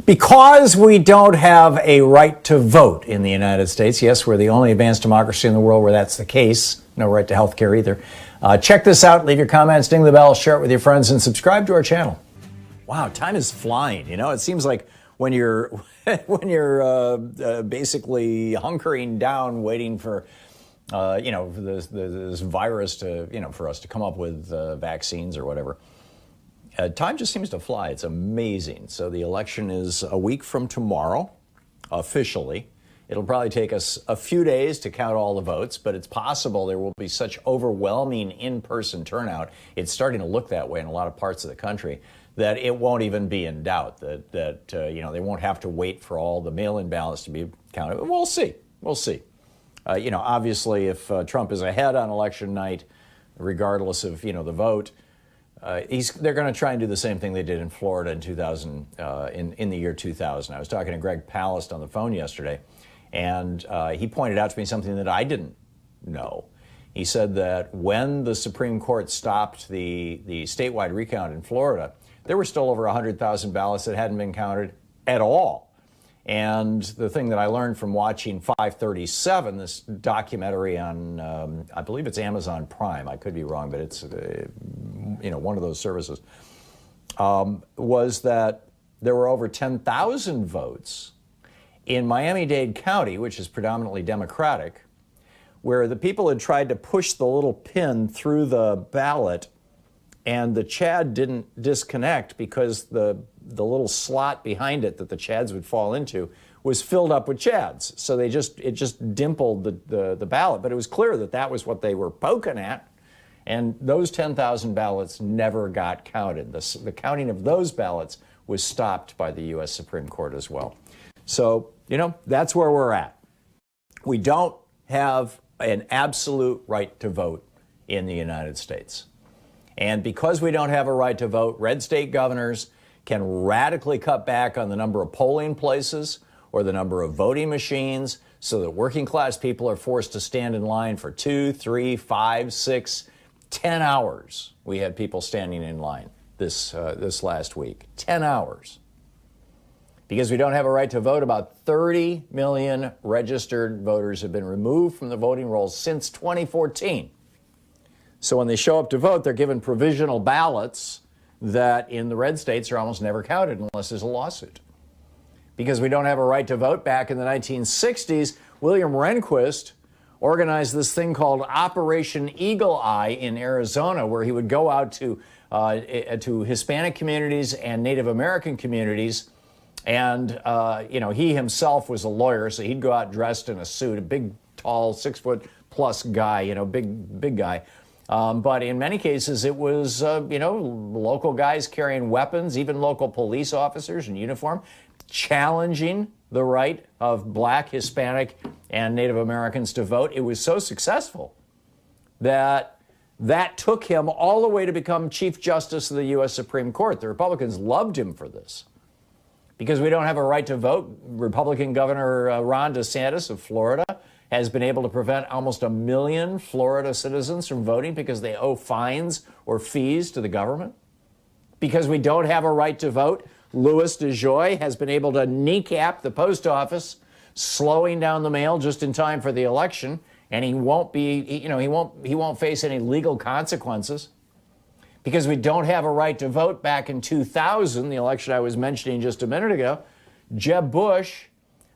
Because we don't have a right to vote in the United States, yes, we're the only advanced democracy in the world where that's the case. No right to health care either. Check this out. Leave your comments, ding the bell, share it with your friends, and subscribe to our channel. Wow, time is flying. You know, it seems like when you're basically hunkering down, waiting for this virus to for us to come up with vaccines or whatever. Time just seems to fly. It's amazing. So the election is a week from tomorrow, officially. It'll probably take us a few days to count all the votes, but it's possible there will be such overwhelming in-person turnout. It's starting to look that way in a lot of parts of the country that it won't even be in doubt that they won't have to wait for all the mail-in ballots to be counted. We'll see. We'll see. Obviously, if Trump is ahead on election night, regardless of the vote. They're going to try and do the same thing they did in Florida in 2000, in the year 2000. I was talking to Greg Palast on the phone yesterday, and he pointed out to me something that I didn't know. He said that when the Supreme Court stopped the statewide recount in Florida, there were still over 100,000 ballots that hadn't been counted at all. And the thing that I learned from watching 537, this documentary on, I believe it's Amazon Prime, I could be wrong, but it's one of those services, was that there were over 10,000 votes in Miami-Dade County, which is predominantly Democratic, where the people had tried to push the little pin through the ballot and the Chad didn't disconnect because the little slot behind it that the Chads would fall into was filled up with Chads. So it just dimpled the ballot, but it was clear that that was what they were poking at. And those 10,000 ballots never got counted. The counting of those ballots was stopped by the U.S. Supreme Court as well. So, that's where we're at. We don't have an absolute right to vote in the United States. And because we don't have a right to vote, red state governors can radically cut back on the number of polling places or the number of voting machines so that working class people are forced to stand in line for 2, 3, 5, 6, 10 hours. We had people standing in line this last week. 10 hours. Because we don't have a right to vote, about 30 million registered voters have been removed from the voting rolls since 2014. So when they show up to vote, they're given provisional ballots that in the red states are almost never counted unless there's a lawsuit. Because we don't have a right to vote, back in the 1960s, William Rehnquist organized this thing called Operation Eagle Eye in Arizona, where he would go out to Hispanic communities and Native American communities. And, he himself was a lawyer, so he'd go out dressed in a suit, a big, tall, 6-foot-plus guy, big guy. But in many cases, it was, local guys carrying weapons, even local police officers in uniform, challenging the right of Black, Hispanic, and Native Americans to vote. It was so successful that took him all the way to become Chief Justice of the U.S. Supreme Court. The Republicans loved him for this. Because we don't have a right to vote, Republican Governor Ron DeSantis of Florida has been able to prevent almost 1 million Florida citizens from voting because they owe fines or fees to the government. Because we don't have a right to vote, Louis DeJoy has been able to kneecap the post office, slowing down the mail just in time for the election, and he won't face any legal consequences. Because we don't have a right to vote, back in 2000, the election I was mentioning just a minute ago, Jeb Bush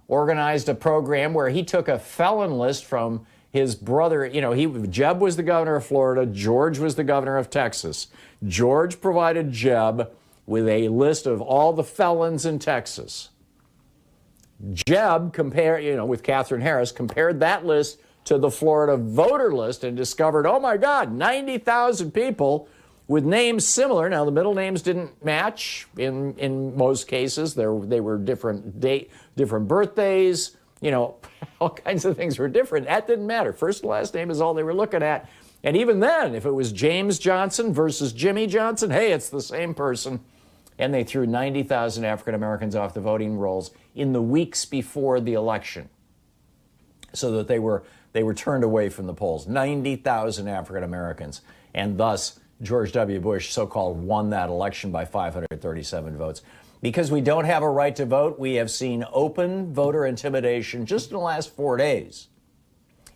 organized a program where he took a felon list from his brother. Jeb was the governor of Florida. George was the governor of Texas. George provided Jeb with a list of all the felons in Texas. Jeb with Katherine Harris, compared that list to the Florida voter list and discovered, oh my God, 90,000 people with names similar. Now, the middle names didn't match in most cases. They were different birthdays. All kinds of things were different. That didn't matter. First and last name is all they were looking at. And even then, if it was James Johnson versus Jimmy Johnson, hey, it's the same person. And they threw 90,000 African Americans off the voting rolls in the weeks before the election, so that they were turned away from the polls. 90,000 African Americans, and thus George W. Bush, so-called, won that election by 537 votes. Because we don't have a right to vote, we have seen open voter intimidation just in the last 4 days.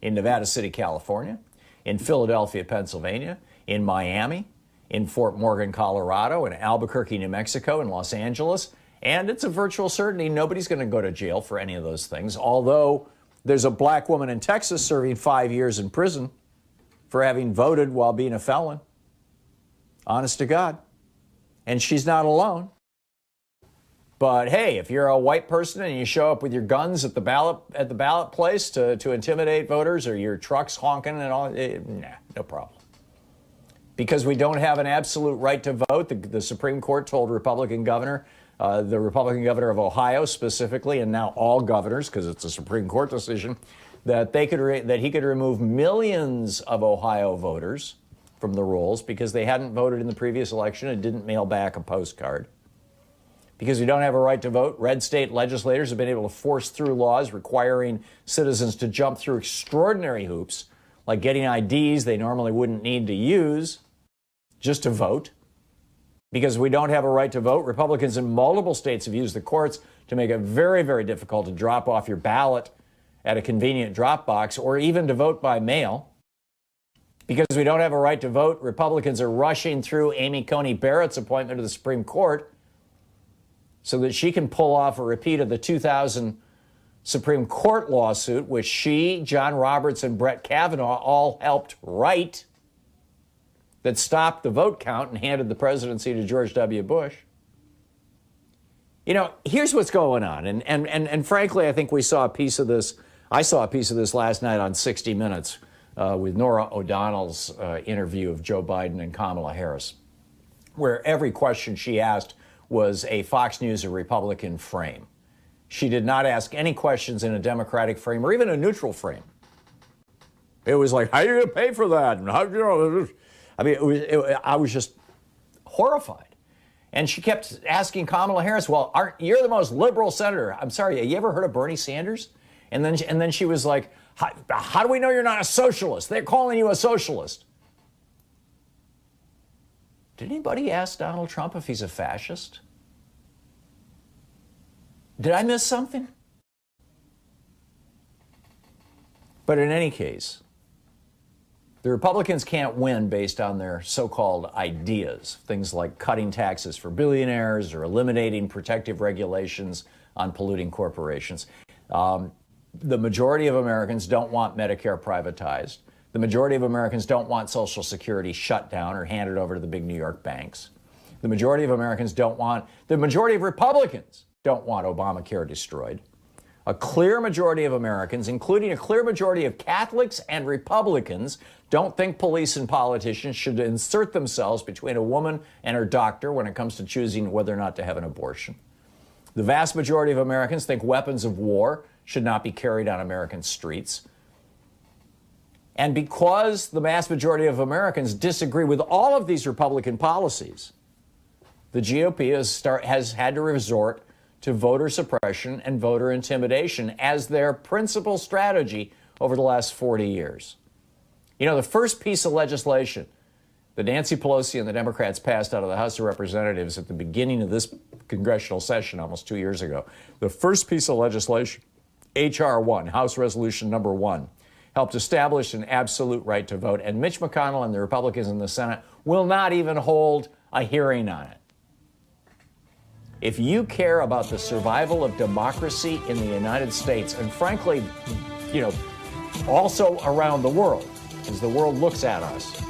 In Nevada City, California, in Philadelphia, Pennsylvania, in Miami, in Fort Morgan, Colorado, in Albuquerque, New Mexico, in Los Angeles. And it's a virtual certainty nobody's going to go to jail for any of those things, although there's a black woman in Texas serving 5 years in prison for having voted while being a felon. Honest to God. And she's not alone. But hey, if you're a white person and you show up with your guns at the ballot place to intimidate voters, or your trucks honking and all, nah, no problem. Because we don't have an absolute right to vote, the Supreme Court told the Republican governor of Ohio specifically, and now all governors, because it's a Supreme Court decision, that he could remove millions of Ohio voters from the rolls because they hadn't voted in the previous election and didn't mail back a postcard. Because we don't have a right to vote, red state legislators have been able to force through laws requiring citizens to jump through extraordinary hoops, like getting IDs they normally wouldn't need to use just to vote. Because we don't have a right to vote, Republicans in multiple states have used the courts to make it very, very difficult to drop off your ballot at a convenient drop box or even to vote by mail. Because we don't have a right to vote, Republicans are rushing through Amy Coney Barrett's appointment to the Supreme Court so that she can pull off a repeat of the 2000 Supreme Court lawsuit, which she, John Roberts, and Brett Kavanaugh all helped write, that stopped the vote count and handed the presidency to George W. Bush. You know, here's what's going on. And frankly, I think we saw a piece of this. I saw a piece of this last night on 60 Minutes with Nora O'Donnell's interview of Joe Biden and Kamala Harris, where every question she asked was a Fox News or Republican frame. She did not ask any questions in a Democratic frame or even a neutral frame. It was like, how are you going to pay for that? And how, you know, I mean, I was just horrified. And she kept asking Kamala Harris, well, you're the most liberal senator. I'm sorry, you ever heard of Bernie Sanders? And then she was like, how do we know you're not a socialist? They're calling you a socialist. Did anybody ask Donald Trump if he's a fascist? Did I miss something? But in any case, the Republicans can't win based on their so-called ideas, things like cutting taxes for billionaires or eliminating protective regulations on polluting corporations. The majority of Americans don't want Medicare privatized. The majority of Americans don't want Social Security shut down or handed over to the big New York banks. The majority of Republicans don't want Obamacare destroyed. A clear majority of Americans, including a clear majority of Catholics and Republicans, don't think police and politicians should insert themselves between a woman and her doctor when it comes to choosing whether or not to have an abortion. The vast majority of Americans think weapons of war should not be carried on American streets. And because the vast majority of Americans disagree with all of these Republican policies, the GOP has had to resort to voter suppression and voter intimidation as their principal strategy over the last 40 years. You know, the first piece of legislation that Nancy Pelosi and the Democrats passed out of the House of Representatives at the beginning of this congressional session almost 2 years ago, the first piece of legislation, H.R. 1, House Resolution number 1, helped establish an absolute right to vote, and Mitch McConnell and the Republicans in the Senate will not even hold a hearing on it. If you care about the survival of democracy in the United States, and frankly, you know, also around the world, as the world looks at us,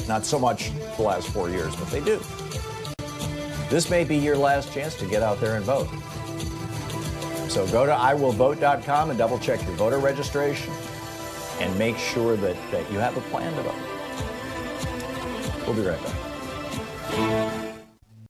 not so much the last 4 years, but they do. This may be your last chance to get out there and vote. So go to iwillvote.com and double check your voter registration and make sure that you have a plan to vote. We'll be right back.